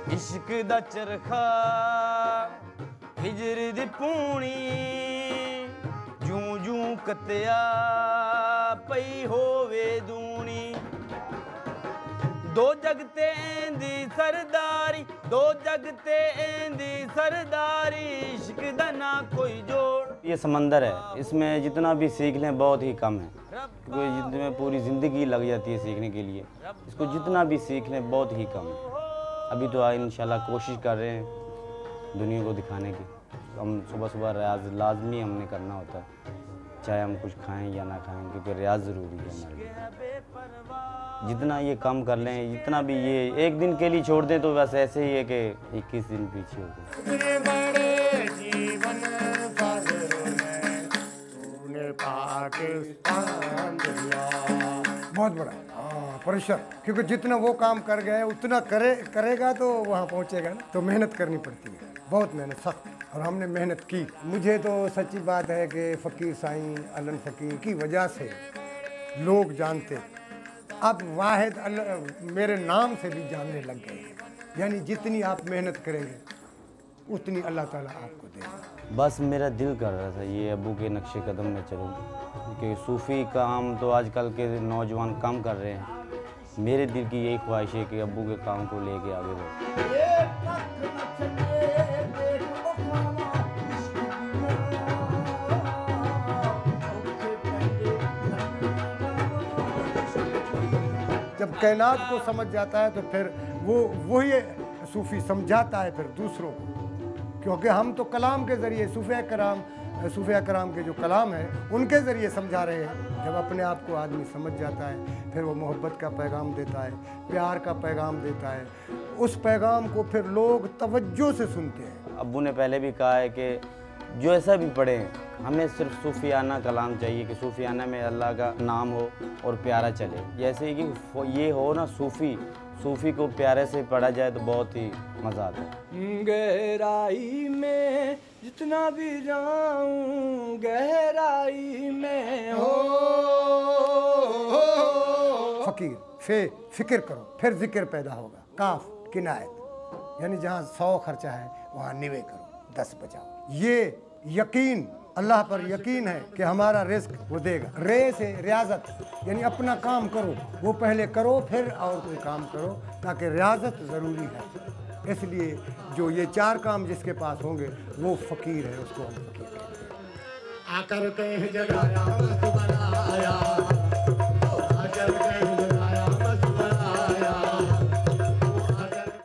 इश्क दा चरखा हिजर दी पूनी जूं जूं कत्या पई होवे दूनी दो जगते एंदी सरदारी दो जगते एंदी सरदारी इश्क दा ना कोई जोड़। ये समंदर है, इसमें जितना भी सीख लें बहुत ही कम है, क्योंकि जितने पूरी ज़िंदगी लग जाती है सीखने के लिए। इसको जितना भी सीख लें बहुत ही कम है। अभी तो इंशाल्लाह कोशिश कर रहे हैं दुनिया को दिखाने की। हम सुबह सुबह रियाज लाजमी हमने करना होता है, चाहे हम कुछ खाएं या ना खाएं, क्योंकि रियाज ज़रूरी है हमारे लिए। जितना ये काम कर लें, जितना भी ये एक दिन के लिए छोड़ दें तो बस ऐसे ही है कि 21 दिन पीछे हो गए। बहुत बड़ा परिश्रम, क्योंकि जितना वो काम कर गए उतना करेगा तो वहाँ पहुँचेगा ना। तो मेहनत करनी पड़ती है, बहुत मेहनत सख्त, और हमने मेहनत की। मुझे तो सच्ची बात है कि फ़कीर साईं अलन फ़कीर की वजह से लोग जानते, अब वाहिद मेरे नाम से भी जानने लग गए हैं। यानी जितनी आप मेहनत करेंगे उतनी अल्लाह ताला आपको देगा। बस मेरा दिल कर रहा था ये अब्बू के नक्शे कदम में चलूँ, क्योंकि सूफ़ी काम तो आजकल के नौजवान कम कर रहे हैं। मेरे दिल की यही ख्वाहिश है कि अब्बू के काम को लेके आगे बढ़े। जब कायनात को समझ जाता है तो फिर वही सूफ़ी समझाता है फिर दूसरों को, क्योंकि हम तो कलाम के ज़रिए सूफ़िया कराम के जो कलाम है उनके ज़रिए समझा रहे हैं। जब अपने आप को आदमी समझ जाता है फिर वो मोहब्बत का पैगाम देता है, प्यार का पैगाम देता है। उस पैगाम को फिर लोग तवज्जो से सुनते हैं। अब्बू ने पहले भी कहा है कि जो ऐसा भी पढ़े हमें सिर्फ सूफियाना कलाम चाहिए, कि सूफियाना में अल्लाह का नाम हो और प्यारा चले। जैसे कि ये हो ना सूफ़ी को प्यारे से पढ़ा जाए तो बहुत ही मज़ा आता है। गहराई में जितना भी जाऊं गहराई में हो। फ़कीर फ़िक्र करो फिर ज़िक्र पैदा होगा। काफ किनायत, यानी जहाँ 100 खर्चा है वहाँ 90 करो, 10 बचाओ। ये यकीन, अल्लाह पर यकीन है कि हमारा रिस्क वो देगा। रे से रियाजत, यानी अपना काम करो, वो पहले करो फिर और कोई काम करो, ताकि रियाजत ज़रूरी है। इसलिए जो ये 4 काम जिसके पास होंगे वो फ़कीर है, उसको हम फ़कीर कहते हैं। आकर कहीं जगाया बनाया